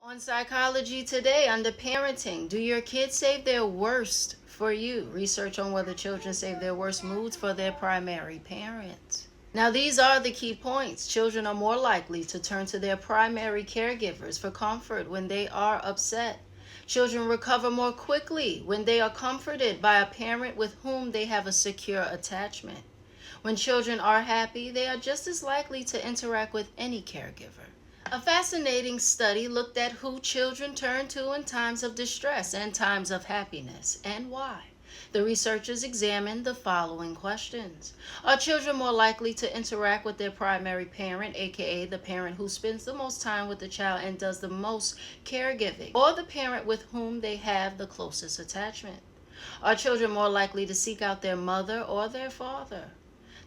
On Psychology Today, under parenting, do your kids save their worst for you? Research on whether children save their worst moods for their primary parent. Now, these are the key points. Children are more likely to turn to their primary caregivers for comfort when they are upset. Children recover more quickly when they are comforted by a parent with whom they have a secure attachment. When children are happy, they are just as likely to interact with any caregiver. A fascinating study looked at who children turn to in times of distress and times of happiness, and why. The researchers examined the following questions. Are children more likely to interact with their primary parent, aka the parent who spends the most time with the child and does the most caregiving, or the parent with whom they have the closest attachment? Are children more likely to seek out their mother or their father?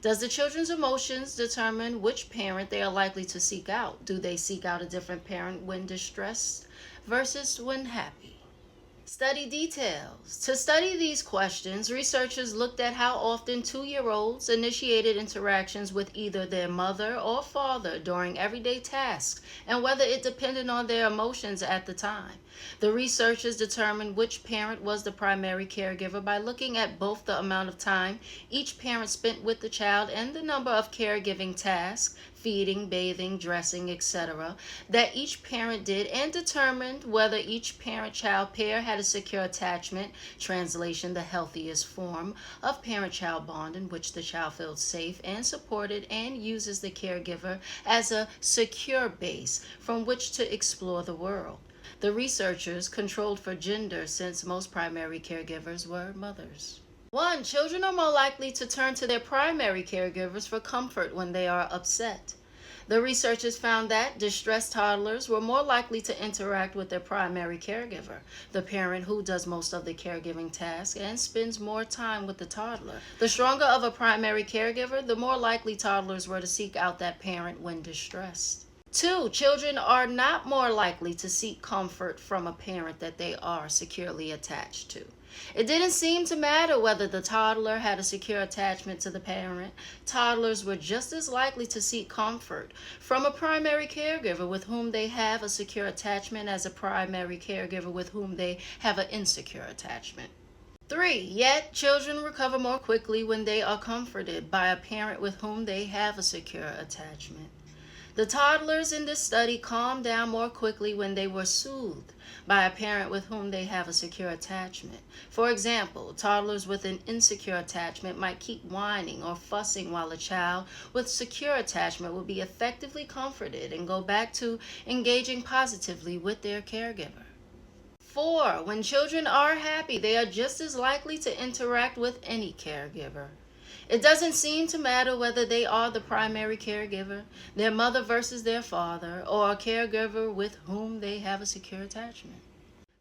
Does the children's emotions determine which parent they are likely to seek out? Do they seek out a different parent when distressed versus when happy? Study details. To study these questions, researchers looked at how often 2-year-olds initiated interactions with either their mother or father during everyday tasks and whether it depended on their emotions at the time. The researchers determined which parent was the primary caregiver by looking at both the amount of time each parent spent with the child and the number of caregiving tasks, feeding, bathing, dressing, etc., that each parent did, and determined whether each parent-child pair had a secure attachment, translation, the healthiest form of parent-child bond in which the child feels safe and supported and uses the caregiver as a secure base from which to explore the world. The researchers controlled for gender since most primary caregivers were mothers. 1. Children are more likely to turn to their primary caregivers for comfort when they are upset. The researchers found that distressed toddlers were more likely to interact with their primary caregiver, the parent who does most of the caregiving tasks and spends more time with the toddler. The stronger of a primary caregiver, the more likely toddlers were to seek out that parent when distressed. 2. Children are not more likely to seek comfort from a parent that they are securely attached to. It didn't seem to matter whether the toddler had a secure attachment to the parent. Toddlers were just as likely to seek comfort from a primary caregiver with whom they have a secure attachment as a primary caregiver with whom they have an insecure attachment. 3. Yet, children recover more quickly when they are comforted by a parent with whom they have a secure attachment. The toddlers in this study calmed down more quickly when they were soothed by a parent with whom they have a secure attachment. For example, toddlers with an insecure attachment might keep whining or fussing while a child with secure attachment will be effectively comforted and go back to engaging positively with their caregiver. 4. When children are happy, they are just as likely to interact with any caregiver. It doesn't seem to matter whether they are the primary caregiver, their mother versus their father, or a caregiver with whom they have a secure attachment.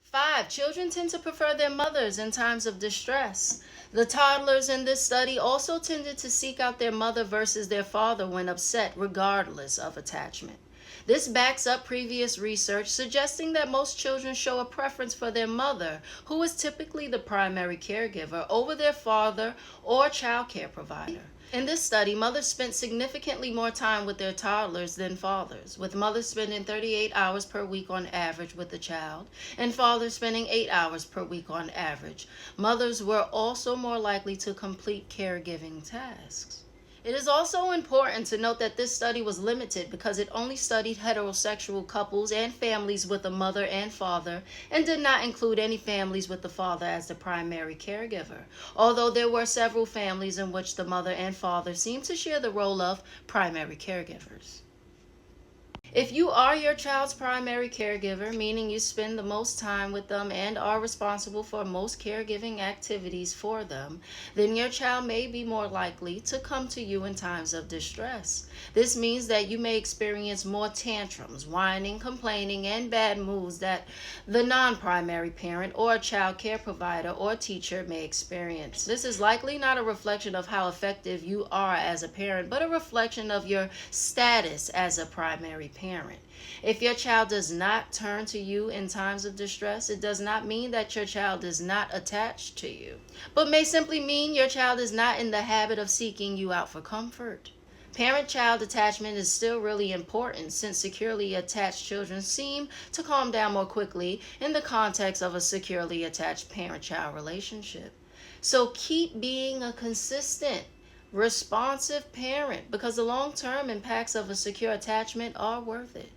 5. Children tend to prefer their mothers in times of distress. The toddlers in this study also tended to seek out their mother versus their father when upset, regardless of attachment. This backs up previous research suggesting that most children show a preference for their mother, who is typically the primary caregiver, over their father or child care provider. In this study, mothers spent significantly more time with their toddlers than fathers, with mothers spending 38 hours per week on average with the child, and fathers spending 8 hours per week on average. Mothers were also more likely to complete caregiving tasks. It is also important to note that this study was limited because it only studied heterosexual couples and families with a mother and father, and did not include any families with the father as the primary caregiver, although there were several families in which the mother and father seemed to share the role of primary caregivers. If you are your child's primary caregiver, meaning you spend the most time with them and are responsible for most caregiving activities for them, then your child may be more likely to come to you in times of distress. This means that you may experience more tantrums, whining, complaining, and bad moods that the non-primary parent or a child care provider or teacher may experience. This is likely not a reflection of how effective you are as a parent, but a reflection of your status as a primary parent. If your child does not turn to you in times of distress, it does not mean that your child is not attached to you, but may simply mean your child is not in the habit of seeking you out for comfort. Parent-child attachment is still really important since securely attached children seem to calm down more quickly in the context of a securely attached parent-child relationship. So keep being a consistent, responsive parent because the long-term impacts of a secure attachment are worth it.